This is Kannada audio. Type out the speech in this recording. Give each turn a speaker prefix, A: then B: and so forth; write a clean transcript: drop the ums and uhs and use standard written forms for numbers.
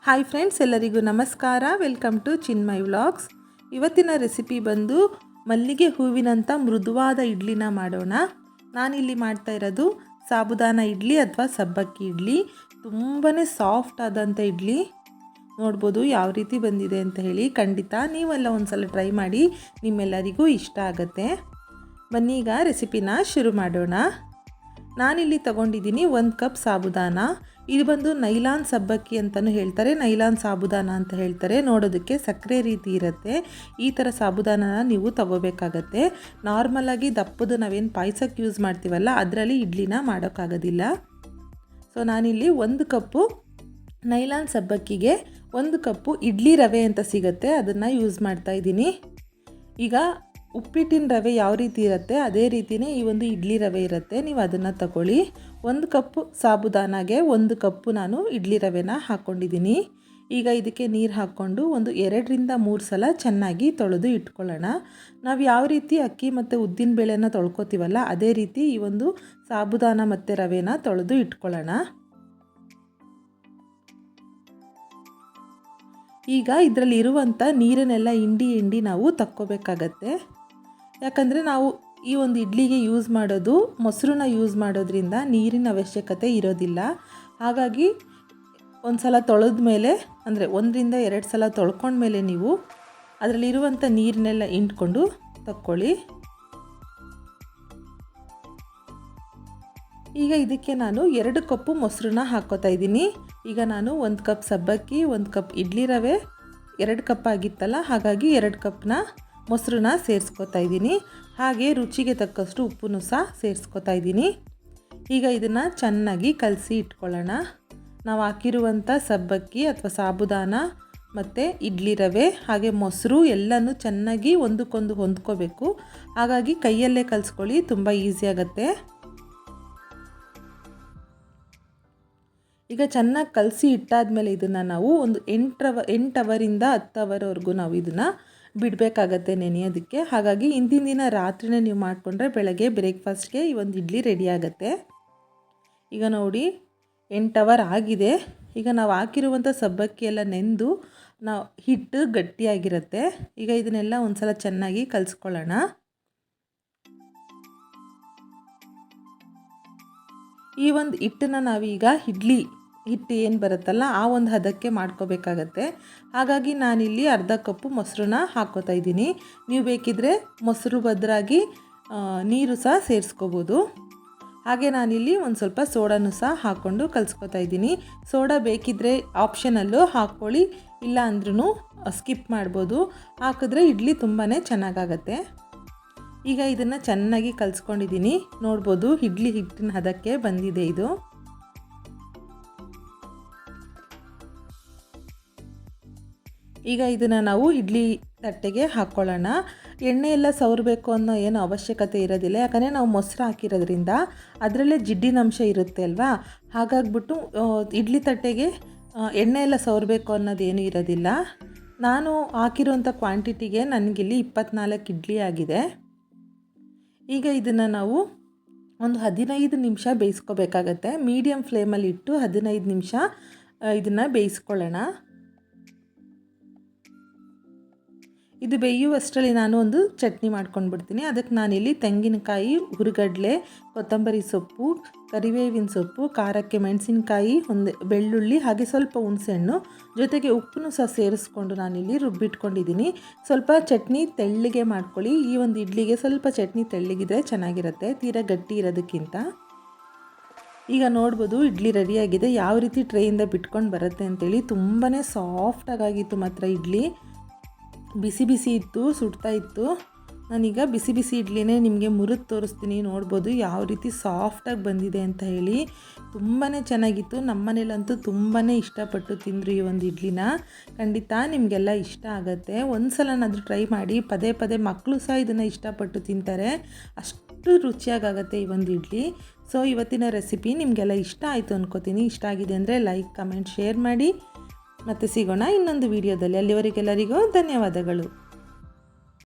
A: ಹಾಯ್ ಫ್ರೆಂಡ್ಸ್, ಎಲ್ಲರಿಗೂ ನಮಸ್ಕಾರ. Welcome to Chinmay vlogs. ಇವತ್ತಿನ ರೆಸಿಪಿ ಬಂದು ಮಲ್ಲಿಗೆ ಹೂವಿನಂಥ ಮೃದುವಾದ ಇಡ್ಲಿನ ಮಾಡೋಣ. ನಾನಿಲ್ಲಿ ಮಾಡ್ತಾ ಇರೋದು ಸಾಬುದಾನ ಇಡ್ಲಿ ಅಥವಾ ಸಬ್ಬಕ್ಕಿ ಇಡ್ಲಿ. ತುಂಬಾ ಸಾಫ್ಟ್ ಆದಂಥ ಇಡ್ಲಿ. ನೋಡ್ಬೋದು ಯಾವ ರೀತಿ ಬಂದಿದೆ ಅಂತ ಹೇಳಿ. ಖಂಡಿತ ನೀವೆಲ್ಲ ಒಂದ್ಸಲ ಟ್ರೈ ಮಾಡಿ, ನಿಮ್ಮೆಲ್ಲರಿಗೂ ಇಷ್ಟ ಆಗುತ್ತೆ. ಬನ್ನಿ ಈಗ ರೆಸಿಪಿನ ಶುರು ಮಾಡೋಣ. ನಾನಿಲ್ಲಿ ತಗೊಂಡಿದ್ದೀನಿ 1 ಕಪ್ ಸಾಬುದಾನ. ಇದು ಬಂದು ನೈಲಾನ್ ಸಬ್ಬಕ್ಕಿ ಅಂತಲೂ ಹೇಳ್ತಾರೆ, ನೈಲಾನ್ ಸಾಬುದಾನ ಅಂತ ಹೇಳ್ತಾರೆ. ನೋಡೋದಕ್ಕೆ ಸಕ್ಕರೆ ರೀತಿ ಇರುತ್ತೆ. ಈ ಥರ ಸಾಬುದಾನನ ನೀವು ತಗೋಬೇಕಾಗತ್ತೆ. ನಾರ್ಮಲಾಗಿ ದಪ್ಪದು ನಾವೇನು ಪಾಯಸಕ್ಕೆ ಯೂಸ್ ಮಾಡ್ತೀವಲ್ಲ, ಅದರಲ್ಲಿ ಇಡ್ಲಿನ ಮಾಡೋಕ್ಕಾಗೋದಿಲ್ಲ. ಸೊ ನಾನಿಲ್ಲಿ 1 ಕಪ್ಪು ನೈಲಾನ್ ಸಬ್ಬಕ್ಕಿಗೆ 1 ಕಪ್ಪು ಇಡ್ಲಿ ರವೆ ಅಂತ ಸಿಗುತ್ತೆ, ಅದನ್ನು ಯೂಸ್ ಮಾಡ್ತಾಯಿದ್ದೀನಿ. ಈಗ ಉಪ್ಪಿಟ್ಟಿನ ರವೆ ಯಾವ ರೀತಿ ಇರುತ್ತೆ ಅದೇ ರೀತಿಯೇ ಈ ಒಂದು ಇಡ್ಲಿ ರವೆ ಇರುತ್ತೆ, ನೀವು ಅದನ್ನು ತಗೊಳ್ಳಿ. 1 ಕಪ್ಪು ಸಾಬುದಾನಾಗೆ 1 ಕಪ್ಪು ನಾನು ಇಡ್ಲಿ ರವೆನ ಹಾಕ್ಕೊಂಡಿದ್ದೀನಿ. ಈಗ ಇದಕ್ಕೆ ನೀರು ಹಾಕ್ಕೊಂಡು ಒಂದು 2ರಿಂದ 3 ಸಲ ಚೆನ್ನಾಗಿ ತೊಳೆದು ಇಟ್ಕೊಳ್ಳೋಣ. ನಾವು ಯಾವ ರೀತಿ ಅಕ್ಕಿ ಮತ್ತು ಉದ್ದಿನ ಬೇಳೆನ ತೊಳ್ಕೊತೀವಲ್ಲ, ಅದೇ ರೀತಿ ಈ ಒಂದು ಸಾಬುದಾನ ಮತ್ತು ರವೆನ ತೊಳೆದು ಇಟ್ಕೊಳ್ಳೋಣ. ಈಗ ಇದರಲ್ಲಿ ಇರುವಂಥ ನೀರನ್ನೆಲ್ಲ ಹಿಂಡಿ ನಾವು ತಕ್ಕೋಬೇಕಾಗತ್ತೆ. ಯಾಕಂದರೆ ನಾವು ಈ ಒಂದು ಇಡ್ಲಿಗೆ ಯೂಸ್ ಮಾಡೋದು ಮೊಸರನ್ನ ಯೂಸ್ ಮಾಡೋದ್ರಿಂದ ನೀರಿನ ಅವಶ್ಯಕತೆ ಇರೋದಿಲ್ಲ. ಹಾಗಾಗಿ ಒಂದು ಸಲ ತೊಳೆದ ಮೇಲೆ, ಅಂದರೆ 1ರಿಂದ 2 ಸಲ ತೊಳ್ಕೊಂಡ್ಮೇಲೆ ನೀವು ಅದರಲ್ಲಿರುವಂಥ ನೀರನ್ನೆಲ್ಲ ಹಿಂಡ್ಕೊಂಡು ತಕ್ಕೊಳ್ಳಿ. ಈಗ ಇದಕ್ಕೆ ನಾನು 2 ಕಪ್ಪು ಮೊಸರನ್ನ ಹಾಕ್ಕೋತಾ ಇದ್ದೀನಿ. ಈಗ ನಾನು 1 ಕಪ್ ಸಬ್ಬಕ್ಕಿ, 1 ಕಪ್ ಇಡ್ಲಿ ರವೆ, 2 ಕಪ್ ಆಗಿತ್ತಲ್ಲ, ಹಾಗಾಗಿ 2 ಕಪ್ನ ಮೊಸರನ್ನ ಸೇರಿಸ್ಕೊತಾ ಇದ್ದೀನಿ. ಹಾಗೆ ರುಚಿಗೆ ತಕ್ಕಷ್ಟು ಉಪ್ಪನ್ನು ಸಹ ಸೇರಿಸ್ಕೊತಾ ಇದ್ದೀನಿ. ಈಗ ಇದನ್ನು ಚೆನ್ನಾಗಿ ಕಲಸಿ ಇಟ್ಕೊಳ್ಳೋಣ. ನಾವು ಹಾಕಿರುವಂಥ ಸಬ್ಬಕ್ಕಿ ಅಥವಾ ಸಾಬುದಾನ ಮತ್ತು ಇಡ್ಲಿ ರವೆ ಹಾಗೆ ಮೊಸರು ಎಲ್ಲನೂ ಚೆನ್ನಾಗಿ ಒಂದಕ್ಕೊಂದು ಹೊಂದ್ಕೋಬೇಕು. ಹಾಗಾಗಿ ಕೈಯಲ್ಲೇ ಕಲಿಸ್ಕೊಳ್ಳಿ, ತುಂಬ ಈಸಿ ಆಗುತ್ತೆ. ಈಗ ಚೆನ್ನಾಗಿ ಕಲಸಿ ಇಟ್ಟಾದಮೇಲೆ ಇದನ್ನು ನಾವು ಒಂದು 8 ಅವರಿಂದ 10 ಅವರ್ವರೆಗೂ ನಾವು ಇದನ್ನು ಬಿಡಬೇಕಾಗತ್ತೆ ನೆನೆಯೋದಕ್ಕೆ. ಹಾಗಾಗಿ ಹಿಂದಿನ ದಿನ ರಾತ್ರಿನೇ ನೀವು ಮಾಡಿಕೊಂಡ್ರೆ ಬೆಳಗ್ಗೆ ಬ್ರೇಕ್ಫಾಸ್ಟ್ಗೆ ಈ ಒಂದು ಇಡ್ಲಿ ರೆಡಿ ಆಗುತ್ತೆ. ಈಗ ನೋಡಿ 8 ಅವರ್ ಆಗಿದೆ. ಈಗ ನಾವು ಹಾಕಿರುವಂಥ ಸಬ್ಬಕ್ಕಿ ಎಲ್ಲ ನೆಂದು ನಾವು ಹಿಟ್ಟು ಗಟ್ಟಿಯಾಗಿರುತ್ತೆ. ಈಗ ಇದನ್ನೆಲ್ಲ ಒಂದು ಸಲ ಚೆನ್ನಾಗಿ ಕಲಿಸ್ಕೊಳ್ಳೋಣ. ಈ ಒಂದು ಹಿಟ್ಟನ್ನು ನಾವೀಗ ಇಡ್ಲಿ ಹಿಟ್ಟು ಏನು ಬರುತ್ತಲ್ಲ ಆ ಒಂದು ಹದಕ್ಕೆ ಮಾಡ್ಕೋಬೇಕಾಗತ್ತೆ. ಹಾಗಾಗಿ ನಾನಿಲ್ಲಿ 1/2 ಕಪ್ಪು ಮೊಸರನ್ನ ಹಾಕ್ಕೋತಾ ಇದ್ದೀನಿ. ನೀವು ಬೇಕಿದ್ದರೆ ಮೊಸರು ಬದಲಾಗಿ ನೀರು ಸಹ ಸೇರಿಸ್ಕೋಬೋದು. ಹಾಗೆ ನಾನಿಲ್ಲಿ ಒಂದು ಸ್ವಲ್ಪ ಸೋಡಾನು ಸಹ ಹಾಕ್ಕೊಂಡು ಕಲಿಸ್ಕೊತಾ ಇದ್ದೀನಿ. ಸೋಡಾ ಬೇಕಿದ್ದರೆ ಆಪ್ಷನಲ್ಲು ಹಾಕ್ಕೊಳ್ಳಿ, ಇಲ್ಲ ಅಂದ್ರೂ ಸ್ಕಿಪ್ ಮಾಡ್ಬೋದು. ಹಾಕಿದ್ರೆ ಇಡ್ಲಿ ತುಂಬಾ ಚೆನ್ನಾಗಾಗತ್ತೆ. ಈಗ ಇದನ್ನು ಚೆನ್ನಾಗಿ ಕಲಿಸ್ಕೊಂಡಿದ್ದೀನಿ. ನೋಡ್ಬೋದು ಇಡ್ಲಿ ಹಿಟ್ಟಿನ ಹದಕ್ಕೆ ಬಂದಿದೆ ಇದು. ಈಗ ಇದನ್ನು ನಾವು ಇಡ್ಲಿ ತಟ್ಟೆಗೆ ಹಾಕ್ಕೊಳ್ಳೋಣ. ಎಣ್ಣೆ ಎಲ್ಲ ಸವರಬೇಕು ಅನ್ನೋ ಏನು ಅವಶ್ಯಕತೆ ಇರೋದಿಲ್ಲ, ಯಾಕಂದರೆ ನಾವು ಮೊಸರು ಹಾಕಿರೋದ್ರಿಂದ ಅದರಲ್ಲೇ ಜಿಡ್ಡಿನಂಶ ಇರುತ್ತೆ ಅಲ್ವಾ. ಹಾಗಾಗ್ಬಿಟ್ಟು ಇಡ್ಲಿ ತಟ್ಟೆಗೆ ಎಣ್ಣೆ ಎಲ್ಲ ಸವರಬೇಕು ಅನ್ನೋದೇನು ಇರೋದಿಲ್ಲ. ನಾನು ಹಾಕಿರೋಂಥ ಕ್ವಾಂಟಿಟಿಗೆ ನನಗಿಲ್ಲಿ 24 ಇಡ್ಲಿ ಆಗಿದೆ. ಈಗ ಇದನ್ನು ನಾವು ಒಂದು 15 ನಿಮಿಷ ಬೇಯಿಸ್ಕೋಬೇಕಾಗತ್ತೆ. ಮೀಡಿಯಮ್ ಫ್ಲೇಮಲ್ಲಿ ಇಟ್ಟು 15 ನಿಮಿಷ ಇದನ್ನು ಬೇಯಿಸ್ಕೊಳ್ಳೋಣ. ಇದು ಬೇಯುವಷ್ಟರಲ್ಲಿ ನಾನು ಒಂದು ಚಟ್ನಿ ಮಾಡ್ಕೊಂಡು ಬಿಡ್ತೀನಿ. ಅದಕ್ಕೆ ನಾನಿಲ್ಲಿ ತೆಂಗಿನಕಾಯಿ, ಹುರಿಗಡಲೆ, ಕೊತ್ತಂಬರಿ ಸೊಪ್ಪು, ಕರಿಬೇವಿನ ಸೊಪ್ಪು, ಖಾರಕ್ಕೆ ಮೆಣಸಿನಕಾಯಿ, ಒಂದು ಬೆಳ್ಳುಳ್ಳಿ ಹಾಗೆ ಸ್ವಲ್ಪ ಹುಣಸೆಹಣ್ಣು ಜೊತೆಗೆ ಉಪ್ಪನ್ನು ಸಹ ಸೇರಿಸ್ಕೊಂಡು ನಾನಿಲ್ಲಿ ರುಬ್ಬಿಟ್ಕೊಂಡಿದ್ದೀನಿ. ಸ್ವಲ್ಪ ಚಟ್ನಿ ತೆಳ್ಳಗೆ ಮಾಡ್ಕೊಳ್ಳಿ. ಈ ಒಂದು ಇಡ್ಲಿಗೆ ಸ್ವಲ್ಪ ಚಟ್ನಿ ತೆಳ್ಳಗಿದ್ರೆ ಚೆನ್ನಾಗಿರುತ್ತೆ, ತೀರಾ ಗಟ್ಟಿ ಇರೋದಕ್ಕಿಂತ. ಈಗ ನೋಡ್ಬೋದು ಇಡ್ಲಿ ರೆಡಿಯಾಗಿದೆ. ಯಾವ ರೀತಿ ಟ್ರೈಯಿಂದ ಬಿಟ್ಕೊಂಡು ಬರುತ್ತೆ ಅಂತೇಳಿ. ತುಂಬಾ ಸಾಫ್ಟಾಗಿತ್ತು ಮಾತ್ರ ಇಡ್ಲಿ. ಬಿಸಿ ಬಿಸಿ ಇತ್ತು, ಸುಡ್ತಾ ಇತ್ತು. ನಾನೀಗ ಬಿಸಿ ಬಿಸಿ ಇಡ್ಲಿನೇ ನಿಮಗೆ ಮುರಿದು ತೋರಿಸ್ತೀನಿ. ನೋಡ್ಬೋದು ಯಾವ ರೀತಿ ಸಾಫ್ಟಾಗಿ ಬಂದಿದೆ ಅಂತ ಹೇಳಿ. ತುಂಬಾ ಚೆನ್ನಾಗಿತ್ತು. ನಮ್ಮ ಮನೇಲಂತೂ ತುಂಬಾ ಇಷ್ಟಪಟ್ಟು ತಿಂದರು ಈ ಒಂದು ಇಡ್ಲಿನ. ಖಂಡಿತ ನಿಮಗೆಲ್ಲ ಇಷ್ಟ ಆಗುತ್ತೆ. ಒಂದು ಸಲನಾದರೂ ಟ್ರೈ ಮಾಡಿ. ಪದೇ ಪದೇ ಮಕ್ಕಳು ಸಹ ಇದನ್ನು ಇಷ್ಟಪಟ್ಟು ತಿಂತಾರೆ, ಅಷ್ಟು ರುಚಿಯಾಗುತ್ತೆ ಈ ಒಂದು ಇಡ್ಲಿ. ಸೊ ಇವತ್ತಿನ ರೆಸಿಪಿ ನಿಮಗೆಲ್ಲ ಇಷ್ಟ ಆಯಿತು ಅಂದ್ಕೋತೀನಿ. ಇಷ್ಟ ಆಗಿದೆ ಅಂದರೆ ಲೈಕ್, ಕಮೆಂಟ್, ಶೇರ್ ಮಾಡಿ. ಮತ್ತೆ ಸಿಗೋಣ ಇನ್ನೊಂದು ವಿಡಿಯೋದಲ್ಲಿ. ಅಲ್ಲಿವರೆಗೆಲ್ಲರಿಗೂ ಧನ್ಯವಾದಗಳು.